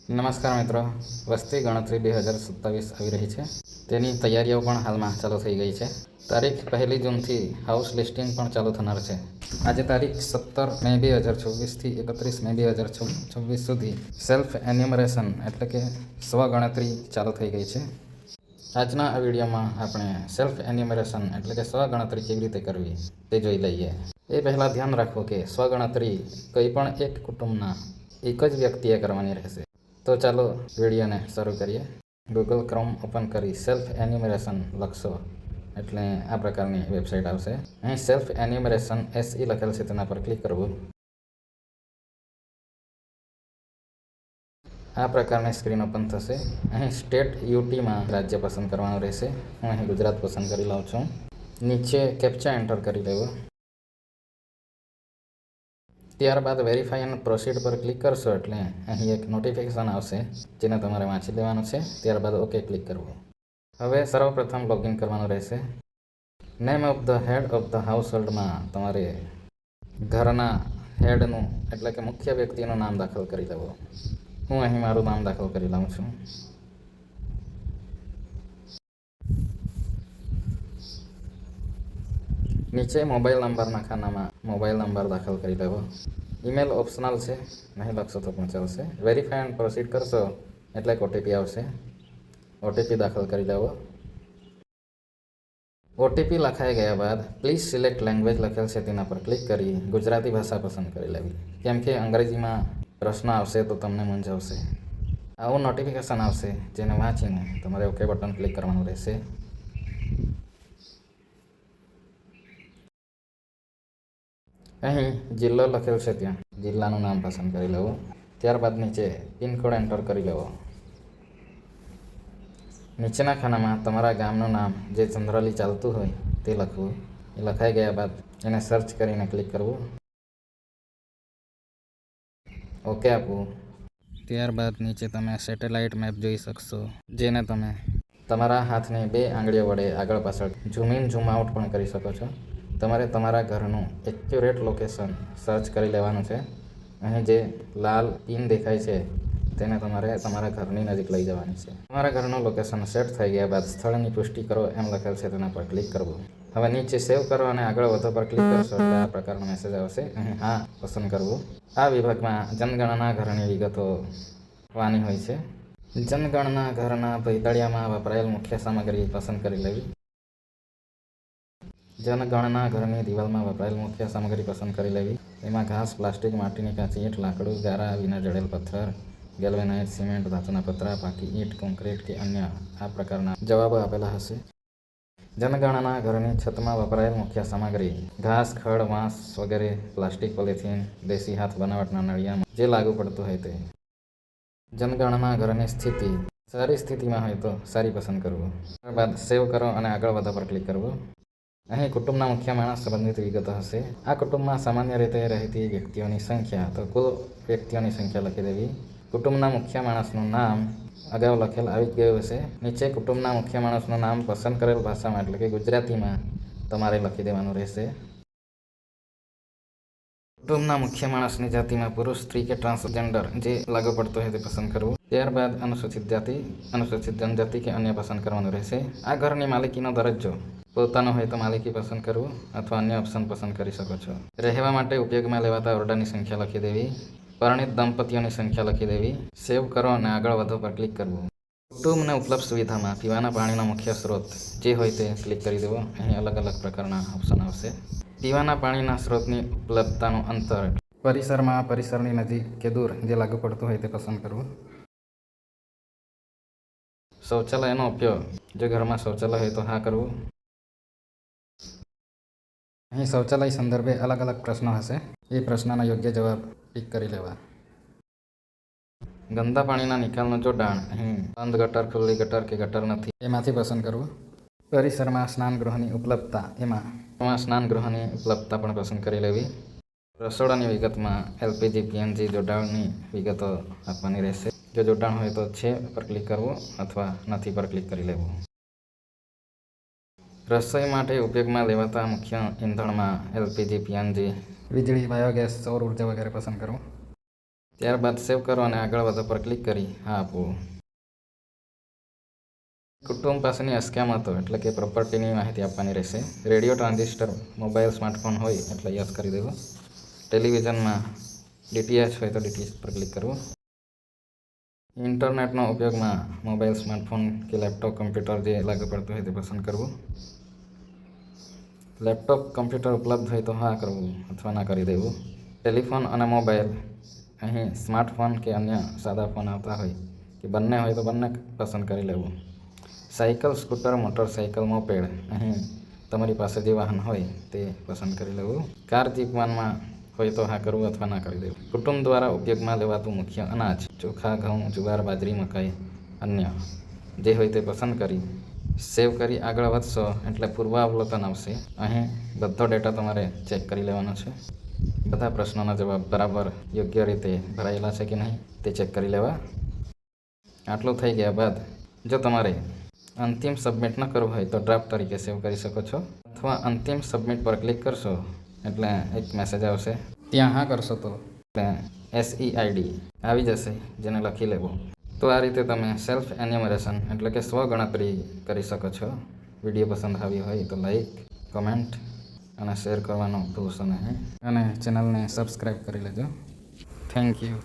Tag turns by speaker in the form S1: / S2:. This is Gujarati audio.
S1: નમસ્કાર મિત્રો, વસ્તી ગણતરી 2027 આવી રહી છે. તેની તૈયારીઓ પણ હાલમાં ચાલુ થઈ ગઈ છે. તારીખ 1 જૂનથી હાઉસ લિસ્ટિંગ પણ ચાલુ થનાર છે. આજે તારીખ 17 મે 2024થી 31 મે 2026 સુધી સેલ્ફ એન્યુમરેશન એટલે કે સ્વગણતરી ચાલુ થઈ ગઈ છે. આજના આ વિડીયોમાં આપણે સેલ્ફ એન્યુમરેશન એટલે કે સ્વગણતરી કેવી રીતે કરવી તે જોઈ લઈએ. એ પહેલાં ધ્યાન રાખો કે સ્વગણતરી કંઈ પણ એક કુટુંબના એક જ વ્યક્તિએ કરવાની રહેશે. તો ચાલો વિડીયોને શરૂ કરીએ. ગૂગલ ક્રોમ ઓપન કરી સેલ્ફ એન્યુમરેશન લખશો એટલે આ પ્રકારની વેબસાઇટ આવશે. અહીં સેલ્ફ એન્યુમરેશન SE લખેલ છે, તેના પર ક્લિક કરવું. આ પ્રકારની સ્ક્રીન ઓપન થશે. અહીં સ્ટેટ UTમાં રાજ્ય પસંદ કરવાનું રહેશે. હું અહીં ગુજરાત પસંદ કરી લઉં છું. નીચે કેપ્ચા એન્ટર કરી લેવું. ત્યારબાદ વેરીફાઈ એન્ડ પ્રોસીડ પર ક્લિક કરશો એટલે અહીં એક નોટિફિકેશન આવશે, જેને તમારે વાંચી લેવાનું છે. ત્યારબાદ ઓકે ક્લિક કરવું. હવે સર્વપ્રથમ લોગિન કરવાનું રહેશે. Name of the head of the હાઉસહોલ્ડમાં તમારે ઘરના હેડનું એટલે કે મુખ્ય વ્યક્તિનું નામ દાખલ કરી લેવું. હું અહીં મારું નામ દાખલ કરી લઉં છું. નીચે મોબાઈલ નંબરના ખાનામાં મોબાઈલ નંબર દાખલ કરી લેવો. ઈમેલ ઓપ્શનલ છે, નહીં લખશો તો પણ ચાલશે. વેરીફાઈ એન્ડ પ્રોસીડ કરશો એટલે OTP આવશે. OTP દાખલ કરી લેવો. OTP લખાઈ ગયા બાદ પ્લીઝ સિલેક્ટ લેંગ્વેજ લખેલ છે, તેના પર ક્લિક કરી ગુજરાતી ભાષા પસંદ કરી લેવી. કેમ કે અંગ્રેજીમાં પ્રશ્ન આવશે તો તમને મૂંઝવશે. આવું નોટિફિકેશન આવશે, જેને વાંચીને તમારે ઓકે બટન ક્લિક કરવાનું રહેશે. અહીં જિલ્લો લખેલ છે, ત્યાં જિલ્લાનું નામ પસંદ કરી લેવું. ત્યારબાદ નીચે પિનકોડ એન્ટર કરી લેવો. નીચેના ખાનામાં તમારા ગામનું નામ જે જનરલી ચાલતું હોય તે લખવું. એ લખાઈ ગયા બાદ એને સર્ચ કરીને ક્લિક કરવું. ઓકે આપવું. ત્યારબાદ નીચે તમે સેટેલાઇટ મેપ જોઈ શકશો, જેને તમે તમારા હાથની 2 આંગળીઓ વડે આગળ પાછળ ઝૂમ ઇન ઝૂમ આઉટ પણ કરી શકો છો. તમારે તમારા ઘરનું એક્યુરેટ લોકેશન સર્ચ કરી લેવાનું છે. અહીં જે લાલ પિન દેખાય છે તેને તમારે તમારા ઘરની નજીક લઈ જવાની છે. તમારા ઘરનું લોકેશન સેટ થઈ ગયા બાદ સ્થળની પુષ્ટિ કરો એમ લખેલ છે, તેના પર ક્લિક કરવું. હવે નીચે સેવ કરો અને આગળ વધો પર ક્લિક કરશો એટલે આ પ્રકારનો મેસેજ આવશે. અહીં હા પસંદ કરવું. આ વિભાગમાં જનગણના ઘરની વિગતો વાની હોય છે. જનગણના ઘરના ભૈતાળિયામાં વપરાયેલ મુખ્ય સામગ્રી પસંદ કરી લેવી. જનગણના ઘરની દિવાલમાં વપરાયેલ મુખ્ય સામગ્રી પસંદ કરી લેવી. એમાં ઘાસ, પ્લાસ્ટિક, માટીની કાચી ઈંટ, લાકડું, ગારા, વિના જડેલ પથ્થર, ગેલ્વેનાઇઝ, સિમેન્ટ, ધાતુના પતરા, પાકી ઈંટ, કોન્ક્રીટ કે અન્ય આ પ્રકારના જવાબો આપેલા હશે. જનગણના ઘરની છતમાં વપરાયેલ મુખ્ય સામગ્રી ઘાસ, ખડ, વાંસ વગેરે, પ્લાસ્ટિક, પોલિથીન, દેશી હાથ બનાવટના નળિયા જે લાગુ પડતું હોય તે. જનગણના ઘરની સ્થિતિ સારી સ્થિતિમાં હોય તો સારી પસંદ કરવું. ત્યારબાદ સેવ કરો અને આગળ વધો પર ક્લિક કરવું. અહીં કુટુંબના મુખ્ય માણસ સંબંધિત વિગતો હશે. આ કુટુંબમાં સામાન્ય રીતે રહેતી વ્યક્તિઓની સંખ્યા તો કુલ વ્યક્તિઓની સંખ્યા લખી દેવી. કુટુંબના મુખ્ય માણસનું નામ અગાઉ લખેલ આવી ગયું હશે. નીચે કુટુંબના મુખ્ય માણસનું નામ પસંદ કરેલ ભાષામાં એટલે કે ગુજરાતીમાં તમારે લખી દેવાનું રહેશે. કુટુંબના મુખ્ય માણસની જાતિમાં પુરુષ, સ્ત્રી કે ટ્રાન્સજેન્ડર જે લાગુ પડતો હોય તે પસંદ કરવું. ત્યારબાદ અનુસૂચિત જાતિ, અનુસૂચિત જનજાતિ કે અન્ય પસંદ કરવાનું રહેશે. આ ઘરની માલિકીનો દરજ્જો પોતાનો હોય તો માલિકી પસંદ કરવું અથવા અન્ય ઓપ્શન પસંદ કરી શકો છો. રહેવા માટે ઉપયોગમાં લેવાતા ઓરડાની સંખ્યા લખી દેવી. પરણિત દંપતીઓની સંખ્યા લખી દેવી. સેવ કરો અને આગળ વધો પર ક્લિક કરવું. કુટુંબને ઉપલબ્ધ સુવિધામાં પીવાના પાણીનો મુખ્ય સ્ત્રોત જે હોય તે ક્લિક કરી દેવો. અહીં અલગ અલગ પ્રકારના ઓપ્શન આવશે. પીવાના પાણીના સ્ત્રોતની ઉપલબ્ધતાનું અંતર પરિસરમાં પરિસરની નજીક કે દૂર જે લાગુ પડતું હોય તે પસંદ કરવું. શૌચાલયનો ઉપયોગ જો ઘરમાં શૌચાલય હોય તો હા કરવું. અહીં શૌચાલય સંદર્ભે અલગ અલગ પ્રશ્નો હશે. એ પ્રશ્નના યોગ્ય જવાબ ટીક કરી લેવા. ગંદા પાણીના નિકાલનું જોડાણ અહીં બંધ ગટર, ખુલ્લી ગટર કે ગટર નથી એમાંથી પસંદ કરવું. પરિસરમાં સ્નાનગૃહની ઉપલબ્ધતા એમાં સ્નાનગૃહની ઉપલબ્ધતા પણ પસંદ કરી લેવી. રસોડાની વિગતમાં LPG PNG જોડાણની વિગતો આપવાની રહેશે. જો જોડાણ હોય તો છે પર ક્લિક કરવું અથવા નથી પર ક્લિક કરી લેવું. રસોઈ માટે ઉપયોગમાં લેવાતા મુખ્ય ઈંધણમાં LPG PNG, વીજળી, બાયોગેસ, સૌર ઉર્જા વગેરે પસંદ કરવું. ત્યારબાદ સેવ કરો અને આગળ વધો પર ક્લિક કરી હા આપવું. કુટુંબ પાસેની અસ્કયામતો એટલે કે પ્રોપર્ટીની માહિતી આપવાની રહેશે. રેડિયો, ટ્રાન્ઝિસ્ટર, મોબાઈલ, સ્માર્ટફોન હોય એટલે યસ કરી દેવું. ટેલિવિઝનમાં ડીટીએચ હોય તો ડીટીએચ પર ક્લિક કરવું. ઇન્ટરનેટનો ઉપયોગમાં મોબાઈલ, સ્માર્ટફોન કે લેપટોપ, કમ્પ્યુટર જે લાગુ પડતું હોય તે પસંદ કરવું. લેપટોપ, કમ્પ્યુટર ઉપલબ્ધ હોય તો હા કરવું અથવા ના કરી દેવું. ટેલિફોન અને મોબાઈલ, અહીં સ્માર્ટફોન કે અન્ય સાદા ફોન આવતા હોય કે બંને હોય તો બંને પસંદ કરી લેવું. સાયકલ, સ્કૂટર, મોટરસાયકલ, મોપેડ, અહીં તમારી પાસે જે વાહન હોય તે પસંદ કરી લેવું. કાર, જીપ, વાનમાં હોય તો હા કરવું અથવા ના કરી દેવું. કુટુંબ દ્વારા ઉપયોગમાં લેવાતું મુખ્ય અનાજ ચોખા, ઘઉં, જુવાર, બાજરી, મકાઈ, અન્ય જે હોય તે પસંદ કરી સેવ કરી આગળ વધશો એટલે પૂર્વાવલોકન આવશે. અહીં બધો ડેટા તમારે ચેક કરી લેવાનો છે. બધા પ્રશ્નોના જવાબ બરાબર યોગ્ય રીતે ભરાયેલા છે કે નહીં તે ચેક કરી લેવા. આટલું થઈ ગયા બાદ જો તમારે અંતિમ સબમિટ ન કરવું હોય તો ડ્રાફ્ટ તરીકે સેવ કરી શકો છો અથવા અંતિમ સબમિટ પર ક્લિક કરશો એટલે એક મેસેજ આવશે. ત્યાં હા કરશો તો SEID આવી જશે જેને લખી લેવો. તો આ રીતે તમે સેલ્ફ એન્યુમરેશન એટલે કે સ્વગણતરી કરી શકો છો. વિડીયો પસંદ આવ્યો હોય તો લાઈક, કમેન્ટ અને શેર કરવાનું ભૂલશો નહીં અને ચેનલને સબસ્ક્રાઈબ કરી લેજો. Thank you.